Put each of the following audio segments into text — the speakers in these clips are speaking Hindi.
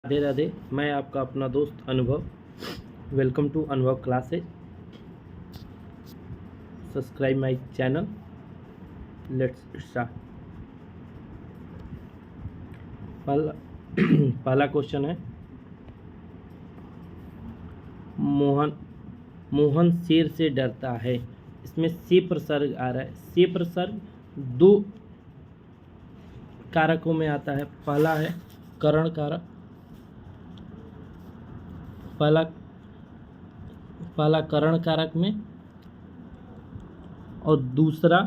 राधे राधे। मैं आपका अपना दोस्त अनुभव। वेलकम टू अनुभव classes. Subscribe my channel. Let's start. पहला पहला क्वेश्चन है, मोहन शेर से डरता है। इसमें से प्रसर्ग आ रहा है। से प्रसर्ग दो कारकों में आता है। पहला है करण कारक, पहला करण कारक में, और दूसरा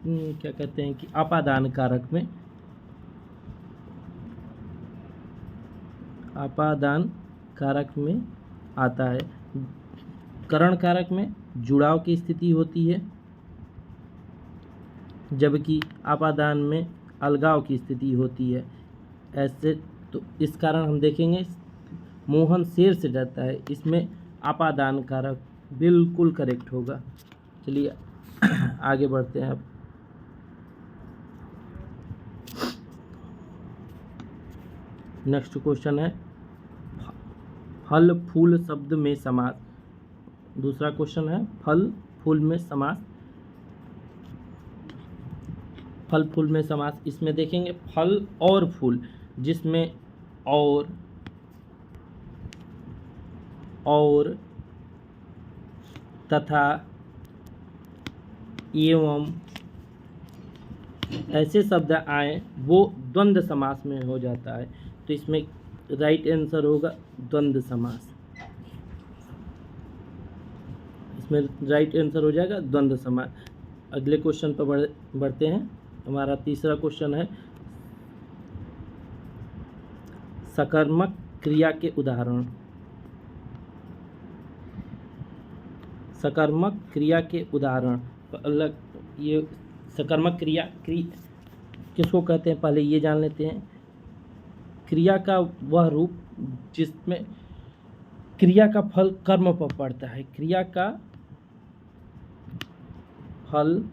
क्या कहते हैं कि अपादान कारक में। अपादान कारक में आता है। करण कारक में जुड़ाव की स्थिति होती है, जबकि अपादान में अलगाव की स्थिति होती है। ऐसे तो इस कारण हम देखेंगे मोहन शेर से डरता है, इसमें अपादान कारक बिल्कुल करेक्ट होगा। चलिए आगे बढ़ते हैं। अब नेक्स्ट क्वेश्चन है, फल फूल शब्द में समास। दूसरा क्वेश्चन है, फल फूल में समास। फल फूल में समास इसमें देखेंगे फल और फूल, जिसमें और तथा एवं ऐसे शब्द आए वो द्वंद्व समास में हो जाता है। तो इसमें राइट आंसर होगा द्वंद्व समास। इसमें राइट आंसर हो जाएगा द्वंद्व समास। अगले क्वेश्चन पर बढ़ते हैं। हमारा तीसरा क्वेश्चन है, सकर्मक क्रिया के उदाहरण। सकर्मक क्रिया के उदाहरण। अलग ये सकर्मक क्रिया किसको कहते हैं, पहले ये जान लेते हैं। क्रिया का वह रूप जिसमें क्रिया का फल कर्म पर पड़ता है। क्रिया का फल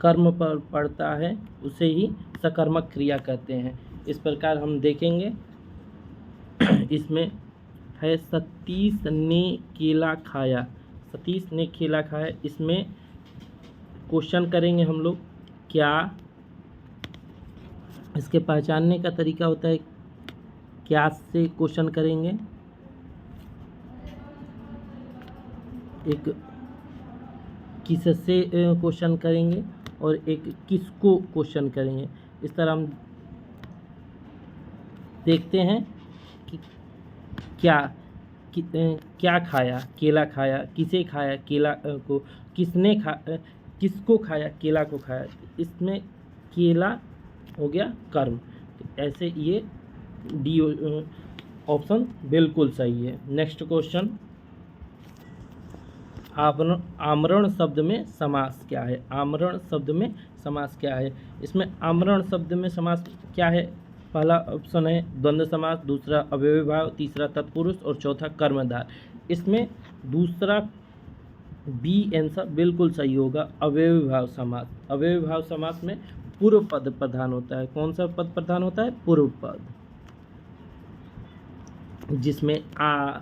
कर्म पर पड़ता है, उसे ही सकर्मक क्रिया कहते हैं। इस प्रकार हम देखेंगे इसमें है सतीश ने केला खाया। सतीश ने केला खाया, इसमें क्वेश्चन करेंगे हम लोग। क्या इसके पहचानने का तरीका होता है, क्या से क्वेश्चन करेंगे। एक किससे क्वेश्चन करेंगे और एक किसको क्वेश्चन करेंगे। इस तरह हम देखते हैं कि क्या खाया, केला खाया। किसे खाया, केला को। किसको खाया, केला को खाया। इसमें केला हो गया कर्म। तो ऐसे ये डी ऑप्शन बिल्कुल सही है। नेक्स्ट क्वेश्चन, आमरण शब्द में समास क्या है। आमरण शब्द में समास क्या है। इसमें आमरण शब्द में समास क्या है। पहला ऑप्शन है द्वंद्व समास, दूसरा अव्ययी भाव, तीसरा तत्पुरुष और चौथा कर्मधार। इसमें दूसरा बी आंसर बिल्कुल सही होगा, अव्ययी भाव समास। अव्ययी भाव समास में पूर्व पद प्रधान होता है। कौन सा पद प्रधान होता है, पूर्व पद, जिसमें आ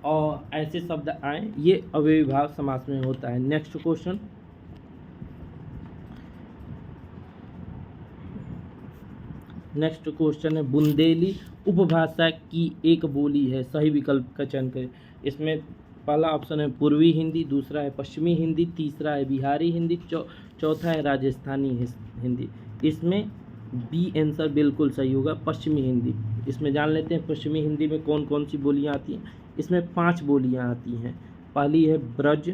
और ऐसे शब्द आए, ये अव्ययी भाव समास में होता है। नेक्स्ट क्वेश्चन, है बुंदेली उपभाषा की एक बोली है। सही विकल्प का चयन करें। इसमें पहला ऑप्शन है पूर्वी हिंदी, दूसरा है पश्चिमी हिंदी, तीसरा है बिहारी हिंदी, चौथा है राजस्थानी हिंदी। इसमें बी आंसर बिल्कुल सही होगा, पश्चिमी हिंदी। इसमें जान लेते हैं पश्चिमी हिंदी में कौन कौन सी बोलियां आती हैं। इसमें 5 बोलियां आती हैं। पहली है ब्रज,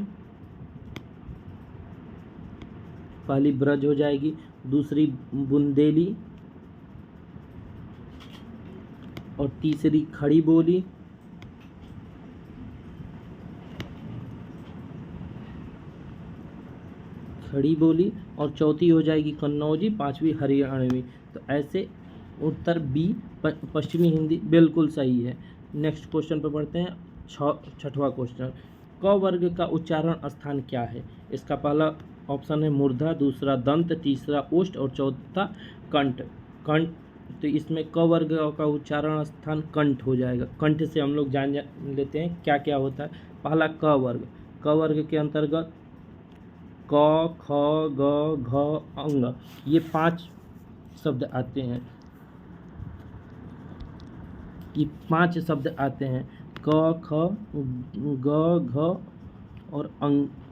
पहली ब्रज हो जाएगी, दूसरी बुंदेली, और तीसरी खड़ी बोली, और चौथी हो जाएगी कन्नौजी, पांचवी हरियाणवी। तो ऐसे उत्तर बी पश्चिमी हिंदी बिल्कुल सही है। नेक्स्ट क्वेश्चन पर बढ़ते हैं। छठवां क्वेश्चन, क वर्ग का उच्चारण स्थान क्या है। इसका पहला ऑप्शन है मूर्धा, दूसरा दंत, तीसरा ओष्ठ और चौथा कंठ। तो इसमें क वर्ग का उच्चारण स्थान कंठ हो जाएगा। कंठ से हम लोग जान लेते हैं क्या क्या होता है। पहला क वर्ग, क वर्ग के अंतर्गत क, ख, ग, घ, अंग, ये 5 शब्द आते हैं। ये 5 शब्द आते हैं, क, ख, ग, घ और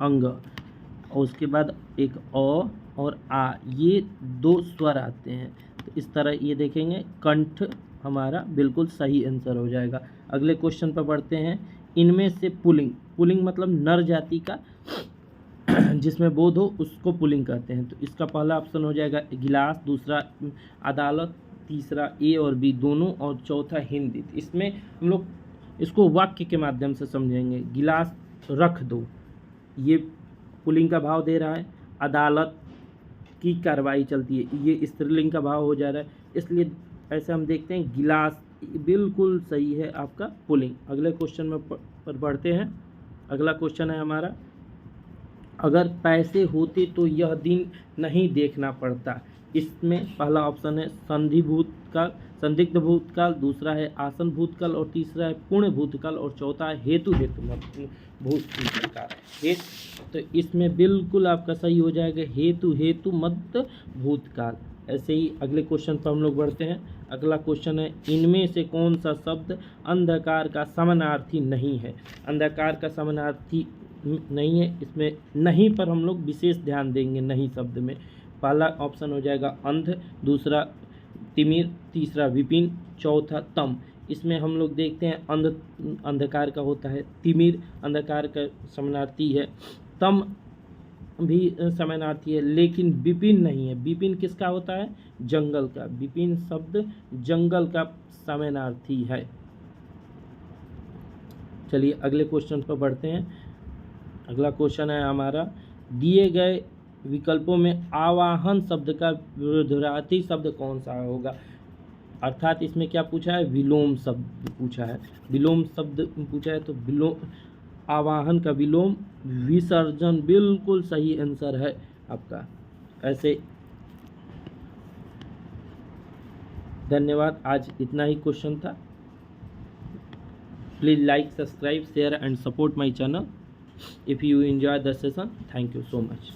अंग। और उसके बाद एक अ और आ, ये 2 स्वर आते हैं। तो इस तरह ये देखेंगे, कंठ हमारा बिल्कुल सही आंसर हो जाएगा। अगले क्वेश्चन पर बढ़ते हैं। इनमें से पुल्लिंग, पुल्लिंग मतलब नर जाति का जिसमें बोध हो उसको पुल्लिंग कहते हैं। तो इसका पहला ऑप्शन हो जाएगा गिलास, दूसरा अदालत, तीसरा ए और बी दोनों, और चौथा हिंदी। इसमें हम लोग इसको वाक्य के माध्यम से समझेंगे। गिलास रख दो, ये पुल्लिंग का भाव दे रहा है। अदालत की कार्रवाई चलती है, ये स्त्रीलिंग का भाव हो जा रहा है। इसलिए ऐसे हम देखते हैं गिलास बिल्कुल सही है आपका पुल्लिंग। अगले क्वेश्चन में पर बढ़ते हैं। अगला क्वेश्चन है हमारा, अगर पैसे होते तो यह दिन नहीं देखना पड़ता। इसमें पहला ऑप्शन है संधि भूतकाल, संदिग्ध भूतकाल, दूसरा है आसन भूतकाल और तीसरा है पूर्ण भूतकाल और चौथा है हेतु भूतकाल। तो इसमें बिल्कुल आपका सही हो जाएगा हेतु मध्य भूतकाल। ऐसे ही अगले क्वेश्चन पर हम लोग बढ़ते हैं। अगला क्वेश्चन है, इनमें से कौन सा शब्द अंधकार का समानार्थी नहीं है। अंधकार का समानार्थी नहीं है, इसमें नहीं पर हम लोग विशेष ध्यान देंगे। नहीं शब्द में पहला ऑप्शन हो जाएगा अंध, दूसरा तिमिर, तीसरा विपिन, चौथा तम। इसमें हम लोग देखते हैं अंधकार का होता है, तिमिर अंधकार का समानार्थी है, तम भी समानार्थी है, लेकिन विपिन नहीं है। विपिन किसका होता है? जंगल का। विपिन शब्द जंगल का समानार्थी है। चलिए अगले क्वेश्चन पर बढ़ते हैं। अगला क्वेश्चन है हमारा, दिए गए विकल्पों में आवाहन शब्द का विरोधार्थी शब्द कौन सा होगा। अर्थात इसमें क्या पूछा है? विलोम शब्द पूछा है। विलोम शब्द पूछा है तो विलोम, आवाहन का विलोम विसर्जन बिल्कुल सही आंसर है आपका। ऐसे धन्यवाद, आज इतना ही क्वेश्चन था। Please like, subscribe, share and support my channel if you enjoy the session. Thank you so much.